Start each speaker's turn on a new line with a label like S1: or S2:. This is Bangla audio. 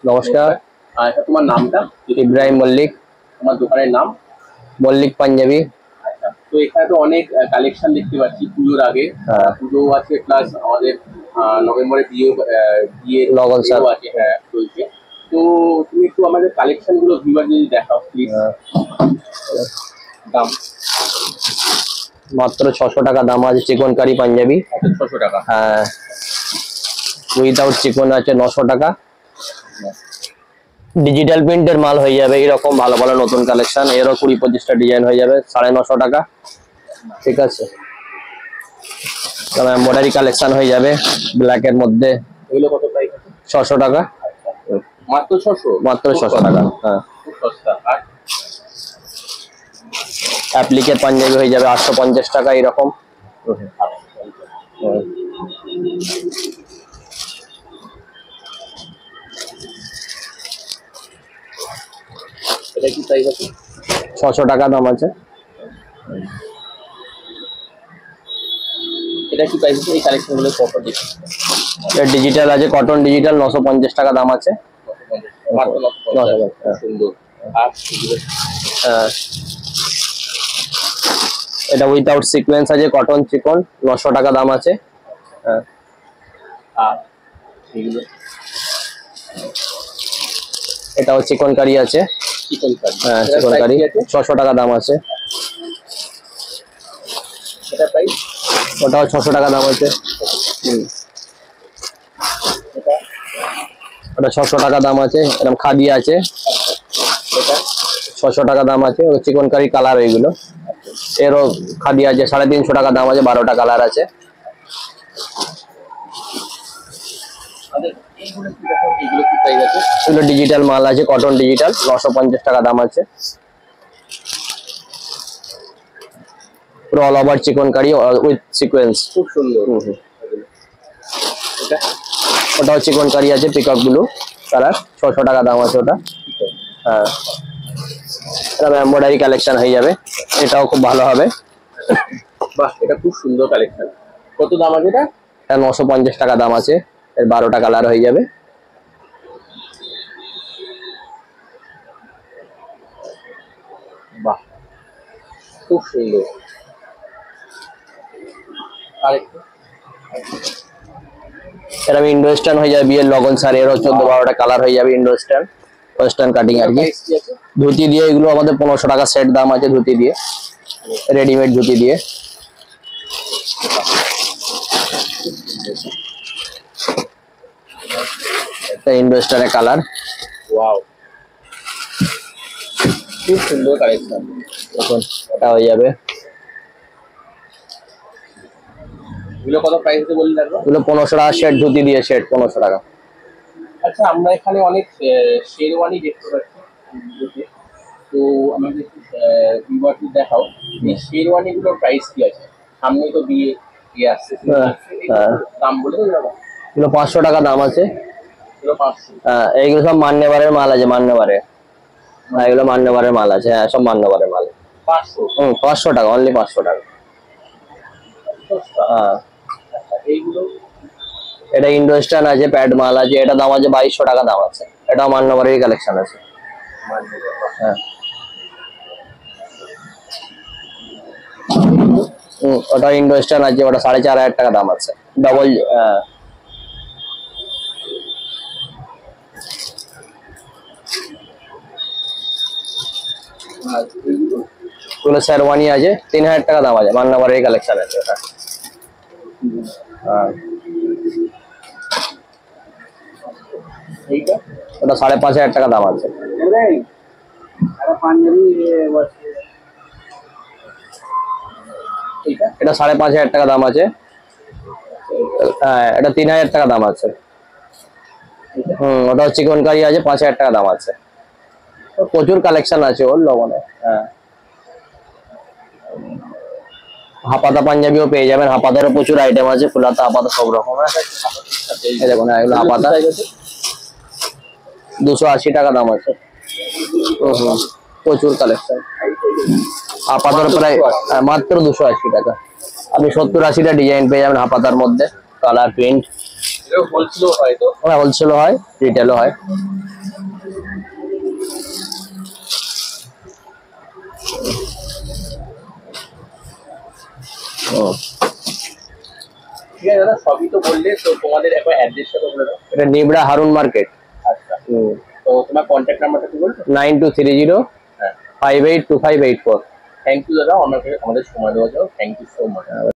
S1: নমস্কার।
S2: আচ্ছা, তোমার নামটা?
S1: ইব্রাহিম মল্লিক।
S2: তোমার দোকানের নাম?
S1: মল্লিক পাঞ্জাবি।
S2: আচ্ছা, তো এখানে তো অনেক কালেকশন দেখতে পাচ্ছি পুজোর আগে। পুজো আছে, প্লাস আমাদের নভেম্বরে বিয়ে
S1: লগন স্যার
S2: আছে, হ্যাঁ চলছে। তো তুমি একটু আমাদের কালেকশন গুলো ভিউয়ার যদি দেখাও প্লিজ। দাম
S1: মাত্র 600 টাকা দাম আছে চিকনকারি পাঞ্জাবি।
S2: 600 টাকা?
S1: হ্যাঁ, উইদাউট চিকন আছে 900 টাকা। ডিজিটাল প্রিন্টের মাল হয়ে যাবে এরকম ভালো ভালো নতুন কালেকশন, এরও 20-25টা ডিজাইন হয়ে যাবে 950 টাকা। ঠিক আছে, এমব্রয়ডারি কালেকশন হয়ে যাবে ব্ল্যাকের মধ্যে।
S2: এগুলো কত প্রাইস আছে?
S1: 600 টাকা।
S2: মাত্র 600?
S1: মাত্র 600 টাকা। হ্যাঁ,
S2: খুব সস্তা। আর
S1: অ্যাপ্লিকের পাঞ্জাবি হয়ে যাবে 850 টাকা এরকম।
S2: এটা কি প্রাইস আছে?
S1: 600 টাকা দাম আছে।
S2: এটা কি প্রাইস আছে? এই কালেকশন গুলো কত দিচ্ছে?
S1: এটা ডিজিটাল আছে, কটন ডিজিটাল 950 টাকা দাম আছে।
S2: মাত্র 950 টাকা। সুন্দর। আর
S1: এটা উইদাউট সিকোয়েন্স আছে, কটন চিকন 900 টাকা দাম আছে। হ্যাঁ,
S2: আর এগুলো
S1: এটাও চিকনকারি আছে।
S2: চিকনকারি?
S1: হ্যাঁ, চিকনকারি 600 টাকা দাম আছে।
S2: এটা প্রাইস?
S1: ওটাও 600 টাকা দাম আছে। ওটা 600 টাকা দাম আছে। এরকম খাদি আছে,
S2: এটা
S1: 600 টাকা দাম আছে। চিকনকারি কালার এইগুলো। এরও খাদি আছে 350 টাকা দাম আছে, 12টা কালার আছে।
S2: এইগুলো কি দেখো, এগুলো কি প্রাইস আছে?
S1: এগুলো ডিজিটাল মাল আছে, কটন ডিজিটাল 950 টাকা দাম আছে। পুরো all over chikankari with sequence.
S2: খুব সুন্দর। এটা
S1: ওটাও চিকনকারি আছে, পিকক ব্লু কালার 600 টাকা দাম আছে ওটা। হ্যাঁ, এটা এমব্রয়ডারি কালেকশন হয়ে যাবে, এটাও খুব ভালো হবে।
S2: বাহ, এটা খুব সুন্দর কালেকশন। কত দাম আছে এটা?
S1: এটা 950 টাকা দাম আছে। এর 12টা কালার হয়ে যাবে।
S2: বাহ, খুব সুন্দর। আরেকটু
S1: এর আমি ইন্ডো স্ট্যান্ড হয়ে যাবে বিয়ের লগন স্যার, এরও 14-12টা কালার হয়ে যাবে। ইন্ডো স্ট্যান্ড, ওয়েস্টার্ন কাটিং আর কি। ধুতি দিয়ে এগুলো আমাদের 1500 টাকা সেট দাম আছে, ধুতি দিয়ে, রেডিমেড ধুতি দিয়ে। একটা ইন্ডো স্ট্যান্ডের কালার।
S2: ওয়াও, খুব সুন্দর কালেকশন।
S1: এখন এটা হয়ে যাবে।
S2: এগুলো কত প্রাইস আছে বললি দেখো?
S1: এগুলো 1500 টাকা সেট, ধুতি দিয়ে সেট 1500 টাকা।
S2: আচ্ছা, আমরা এখানে অনেক শেরওয়ানি দেখতে পাচ্ছি, তো আমাদের একটু ভিউয়ারকে দেখাও এই শেরওয়ানি গুলোর প্রাইস কি আছে। সামনে তো বিয়ে আসছে, দাম বলে দেবে দাদা?
S1: এগুলো 500 টাকা দাম আছে।
S2: এগুলো 500?
S1: হ্যাঁ, এইগুলো সব মান্যবারের মাল আছে, মান্যবারে। হ্যাঁ, এগুলো মান্যবারের মাল আছে। হ্যাঁ, সব মান্যবারের মাল।
S2: 500?
S1: 500 টাকা, অনলি 500 টাকা। হ্যাঁ,
S2: এইগুলো?
S1: এটা ইন্ডো স্ট্যান্ড আছে, প্যাড মাল আছে। এটা দাম আছে 2200 টাকা দাম আছে। এটাও মান্যবারের কালেকশন আছে। হ্যাঁ, ওটা ইন্ডো স্ট্যান্ড আছে, ওটা 4500 টাকা দাম আছে। ডবল। এগুলো শেরওয়ানি আছে, 3000 টাকা দাম আছে। মান্যবারের কালেকশন আছে ওটা। হ্যাঁ,
S2: এইটা?
S1: ওটা 5500 টাকা দাম আছে। এটা 5500 টাকা দাম আছে। হ্যাঁ, এটা 3000 টাকা দাম আছে। ওটা চিকনকারি আছে, 5000 টাকা দাম আছে। প্রচুর কালেকশন আছে ওর লবণে। হ্যাঁ, হাপাতা পাঞ্জাবিও পেয়ে যাবেন। হাপাতারও প্রচুর আইটেম আছে, ফুলাতা হাপাতা সব রকমের। এই দেখুন, এগুলো হাপাতা 280 টাকা দাম আছে। প্রচুর কালেকশন। হাপাতার প্রায় মাত্র 280 টাকা। আপনি 70-80টা ডিজাইন পেয়ে যাবেন হাপাতার মধ্যে, কালার প্রিন্ট।
S2: হোলসেলও হয় তো?
S1: হোলসেলও হয়, রিটেলও হয়।
S2: ঠিক আছে দাদা, সবই তো বললে, তো তোমাদের একবার অ্যাড্রেসটা তো বলে দাও।
S1: এটা নেবড়া হারুন মার্কেট।
S2: আচ্ছা, তো তোমার কন্ট্যাক্ট নাম্বারটা কি বলছো?
S1: 9230
S2: হ্যাঁ,
S1: 582584।
S2: থ্যাংক ইউ দাদা, আমাদের সময় দেওয়ার জন্য থ্যাংক ইউ সো মাচ।